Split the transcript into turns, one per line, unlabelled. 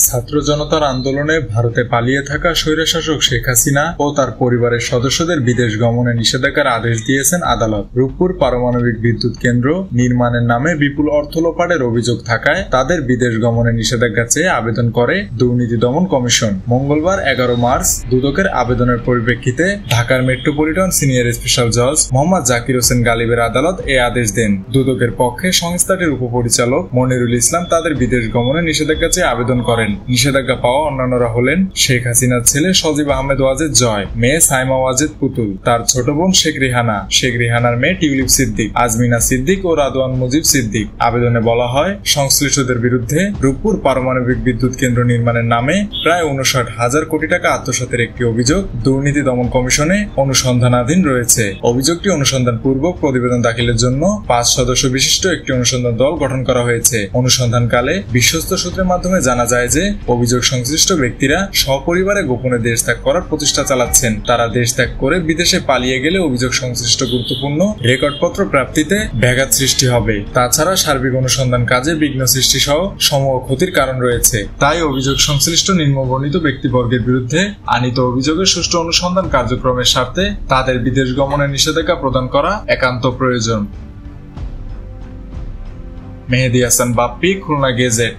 ছাত্র জনতার আন্দোলনে ভারতে পালিয়ে থাকা স্বৈরশাসক শেখ হাসিনা ও তার পরিবারের সদস্যদের বিদেশ গমনে নিষেধাজ্ঞার আদেশ দিয়েছেন আদালত। রূপপুর পারমাণবিক বিদ্যুৎ কেন্দ্র নির্মাণের নামে বিপুল অর্থ লোপাটের অভিযোগ থাকায় তাদের বিদেশ গমনে নিষেধাজ্ঞা চেয়ে আবেদন করে দুর্নীতি দমন কমিশন। মঙ্গলবার 11 মার্চ দুদকের আবেদনের পরিপ্রেক্ষিতে ঢাকার মেট্রোপলিটন সিনিয়র স্পেশাল জজ মোহাম্মদ জাকির হোসেন গালিবের আদালত এ আদেশ দেন। দুদকের পক্ষে সংস্থাটির উপপরিচালক মনিরুল ইসলাম তাদের বিদেশ গমনে নিষেধাজ্ঞা চেয়ে আবেদন করেন। নিষেধাজ্ঞা পাওয়া অন্যান্যরা হলেন শেখ হাসিনার ছেলে সজীব আহমেদ ওয়াজেদ জয়, মেয়ে সাইমা ওয়াজেদ পুতুল, তার ছোট বোন শেখ রিহানা, শেখ রিহানার মেয়ে টিউলিপ সিদ্দিক, আজমিনা সিদ্দিক ও রাদওয়ান মুজিব সিদ্দিক। আবেদনে বলা হয়, সংশ্লিষ্টদের বিরুদ্ধে রূপপুর পারমাণবিক বিদ্যুৎ কেন্দ্র নির্মাণের নামে প্রায় 59,000 কোটি টাকা আত্মসাতের একটি অভিযোগ দুর্নীতি দমন কমিশনে অনুসন্ধানাধীন রয়েছে। অভিযোগটি অনুসন্ধানপূর্বক প্রতিবেদন দাখিলের জন্য 5 সদস্য বিশিষ্ট একটি অনুসন্ধান দল গঠন করা হয়েছে। অনুসন্ধানকালে বিশ্বস্ত সূত্রের মাধ্যমে জানা যায় যে অভিযোগ সংশ্লিষ্ট ব্যক্তিরা সপরিবারে গোপনে দেশ ত্যাগ করার প্রচেষ্টা চালাচ্ছেন। তারা দেশ ত্যাগ করে বিদেশে পালিয়ে গেলে অভিযোগ সংশ্লিষ্ট গুরুত্বপূর্ণ রেকর্ডপত্র প্রাপ্তিতে ব্যাঘাত সৃষ্টি হবে। তাছাড়া সার্বিক অনুসন্ধান কাজে বিঘ্ন সৃষ্টি সহ সমূহ ক্ষতির কারণ রয়েছে। তাই অভিযোগ সংশ্লিষ্ট নিম্নবর্ণিত ব্যক্তিবর্গের বিরুদ্ধে আনীত অভিযোগের সুষ্ঠু অনুসন্ধান কার্যক্রমের স্বার্থে তাদের বিদেশ গমনের নিষেধাজ্ঞা প্রদান করা একান্ত প্রয়োজন। মেহেদী হাসান বাপ্পি, খুলনা গেজেট।